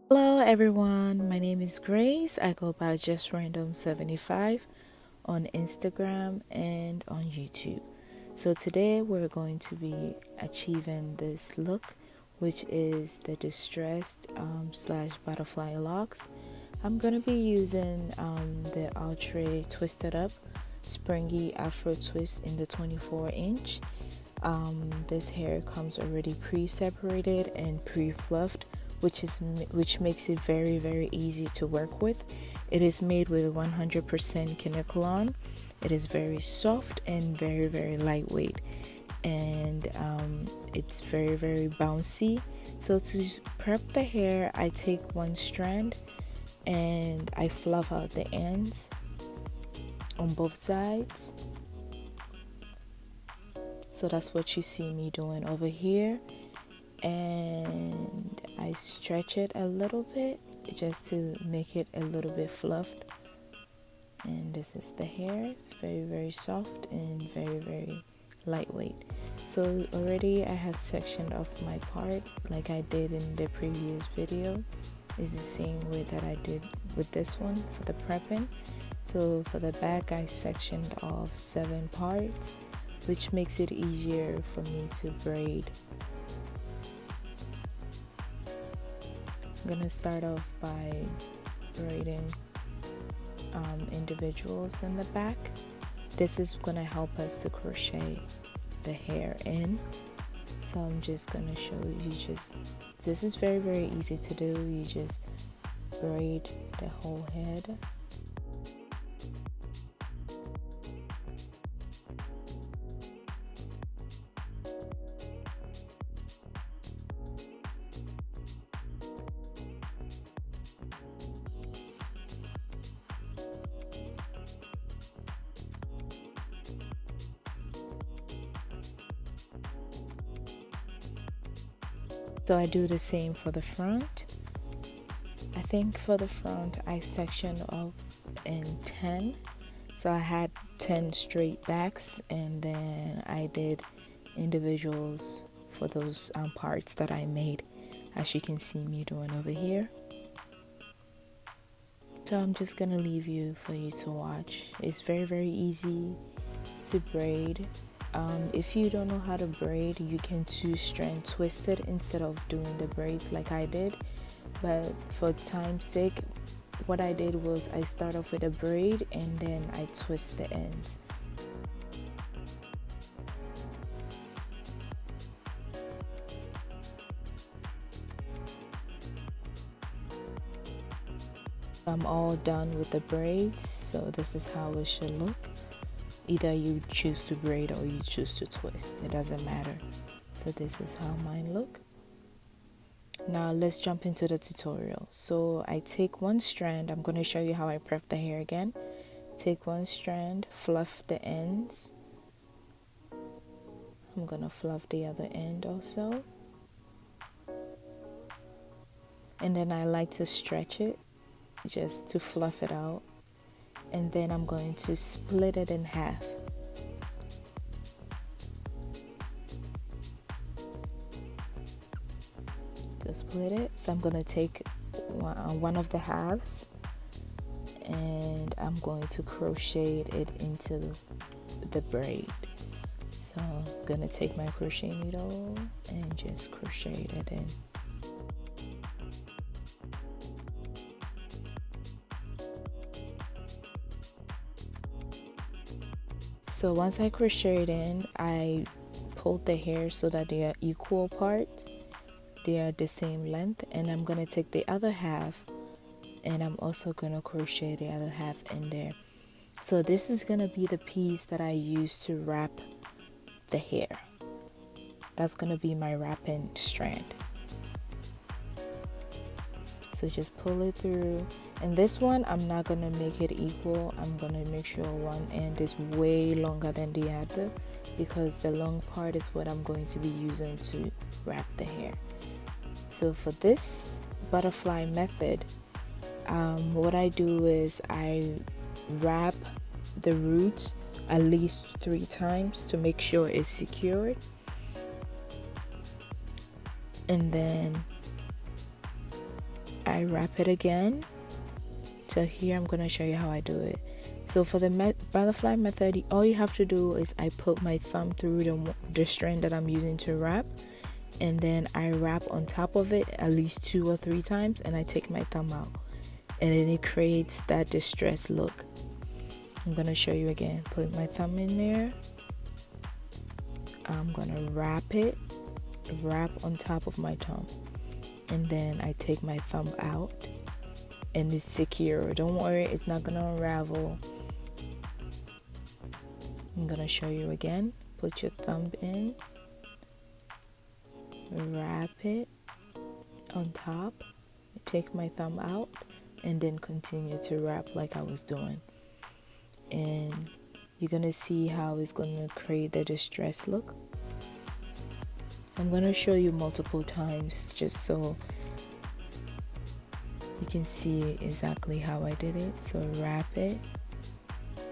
Hello everyone, my name is Grace. I go by just random75 on Instagram and on YouTube. So today we're going to be achieving this look, which is the distressed slash butterfly locks. I'm going to be using the Ultra Twisted Up Springy Afro twist in the 24-inch. This hair comes already pre-separated and pre-fluffed, which makes it very easy to work with. It is made with 100% Kanekalon. It is very soft and very lightweight, and it's very bouncy. So to prep the hair, I take one strand and I fluff out the ends on both sides. So that's what you see me doing over here, and I stretch it a little bit just to make it a little bit fluffed. And this is the hair. It's very soft and very lightweight. So already I have sectioned off my part like I did in the previous video. It's the same way that I did with this one for the prepping. So for the back, I sectioned off 7 parts, which makes it easier for me to braid. I'm gonna start off by braiding individuals in the back. This is gonna help us to crochet the hair in. So I'm just gonna show you, this is very easy to do. You just braid the whole head. So I do the same for the front. I think for the front I sectioned up in 10. So I had 10 straight backs, and then I did individuals for those parts that I made, as you can see me doing over here. So I'm just gonna leave you for you to watch. It's very easy to braid. If you don't know how to braid, you can 2-strand twist it instead of doing the braids like I did. But for time's sake, what I did was I start off with a braid and then I twist the ends. I'm all done with the braids, so this is how it should look. Either you choose to braid or you choose to twist, it doesn't matter. So this is how mine look. Now let's jump into the tutorial. So I take one strand. I'm going to show you how I prep the hair again. Take one strand, fluff the ends. I'm going to fluff the other end also. And then I like to stretch it just to fluff it out. And then I'm going to split it in half. To split it, so I'm going to take one of the halves and I'm going to crochet it into the braid. So I'm going to take my crochet needle and just crochet it in. So once I crochet it in, I pulled the hair so that they are equal parts. They are the same length, and I'm going to take the other half and I'm also going to crochet the other half in there. So this is going to be the piece that I use to wrap the hair. That's going to be my wrapping strand. So just pull it through. And this one, I'm not going to make it equal. I'm going to make sure one end is way longer than the other, because the long part is what I'm going to be using to wrap the hair. So for this butterfly method, what I do is I wrap the roots at least 3 times to make sure it's secured. And then I wrap it again. So here I'm going to show you how I do it. So for the butterfly method, all you have to do is I put my thumb through the strand that I'm using to wrap, and then I wrap on top of it at least 2 or 3 times, and I take my thumb out, and then it creates that distressed look. I'm going to show you again. Put my thumb in there. I'm going to wrap on top of my thumb, and then I take my thumb out, and it's secure. Don't worry, it's not going to unravel. I'm going to show you again. Put your thumb in, wrap it on top, take my thumb out, and then continue to wrap like I was doing. And you're going to see how it's going to create the distress look. I'm going to show you multiple times just so you can see exactly how I did it. So wrap it,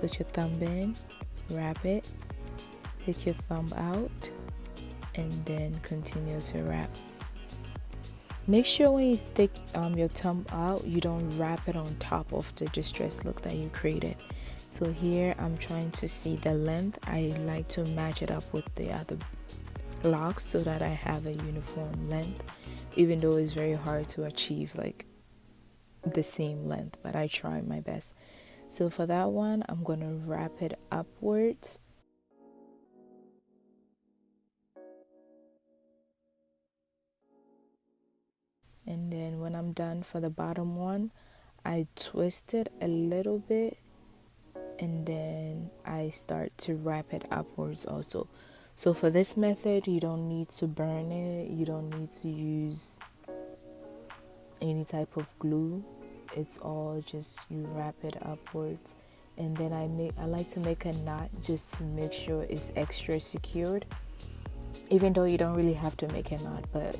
put your thumb in, wrap it, take your thumb out, and then continue to wrap. Make sure when you take your thumb out, you don't wrap it on top of the distress look that you created. So here I'm trying to see the length. I like to match it up with the other locks so that I have a uniform length, even though it's very hard to achieve like the same length, but I try my best. So for that one, I'm going to wrap it upwards. And then when I'm done for the bottom one, I twist it a little bit, and then I start to wrap it upwards also. So for this method, you don't need to burn it. You don't need to use any type of glue. It's all just you wrap it upwards, and then I like to make a knot just to make sure it's extra secured, even though you don't really have to make a knot, but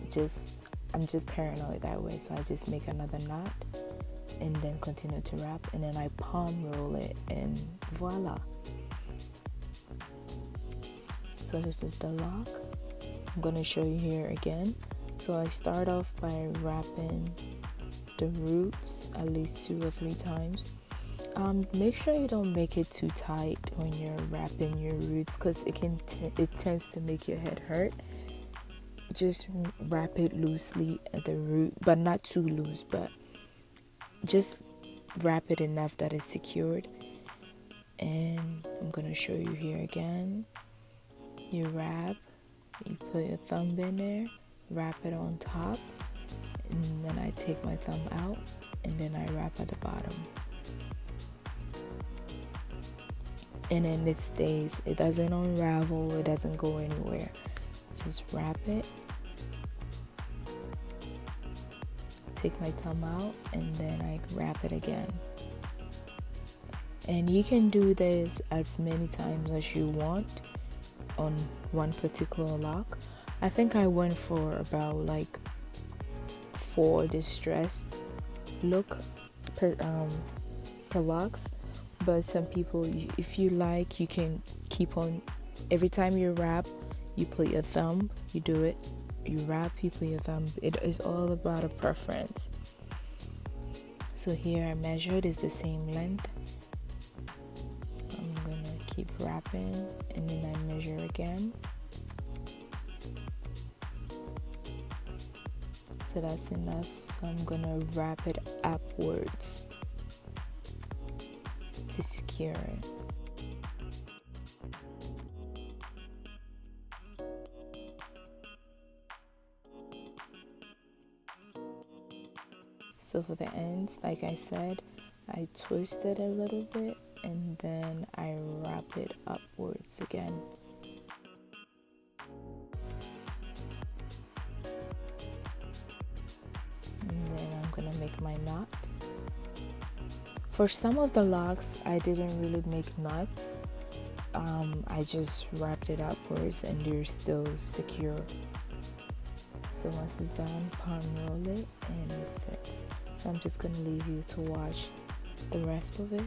I'm just paranoid that way, so I just make another knot and then continue to wrap, and then I palm roll it, and voila. So this is the lock. I'm going to show you here again. So I start off by wrapping the roots at least 2 or 3 times. Make sure you don't make it too tight when you're wrapping your roots, because it tends to make your head hurt. Just wrap it loosely at the root, but not too loose, but just wrap it enough that it's secured. And I'm going to show you here again. You wrap, you put your thumb in there, wrap it on top, and then I take my thumb out, and then I wrap at the bottom. And then it stays. It doesn't unravel, it doesn't go anywhere. Just wrap it, take my thumb out, and then I wrap it again. And you can do this as many times as you want on one particular lock. I think I went for about like 4 distressed look per locks, but some people, if you like, you can keep on. Every time you wrap, you put your thumb, you do it, you wrap, you put your thumb. It is all about a preference. So here I measured is the same length. I'm gonna keep wrapping, and then I measure again. So that's enough. So I'm gonna wrap it upwards to secure it. So for the ends, like I said, I twist it a little bit, and then I wrap it upwards again. And then I'm gonna make my knot. For some of the locks, I didn't really make knots. I just wrapped it upwards, and they're still secure. So once it's done, palm roll it, and it's set. So I'm just gonna leave you to watch the rest of it.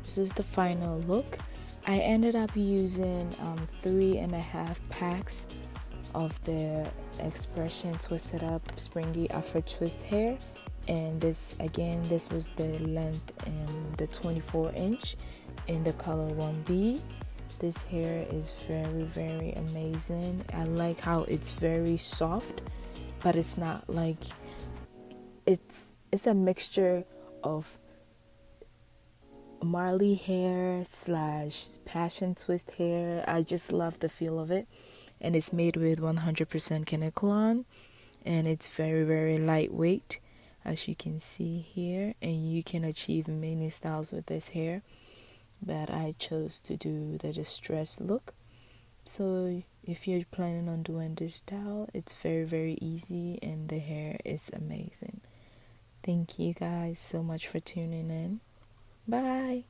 this is the final look. I ended up using 3.5 packs of the X-Pression Twisted Up Springy Afro twist hair, and this was the length and the 24-inch in the color 1B. This hair is very amazing. I like how it's very soft, but it's not like it's a mixture of Marley hair / passion twist hair. I just love the feel of it, and it's made with 100% Kanekalon, and it's very lightweight, as you can see here, and you can achieve many styles with this hair, but I chose to do the distressed look. So if you're planning on doing this style, it's very easy, and the hair is amazing. Thank you guys so much for tuning in. Bye.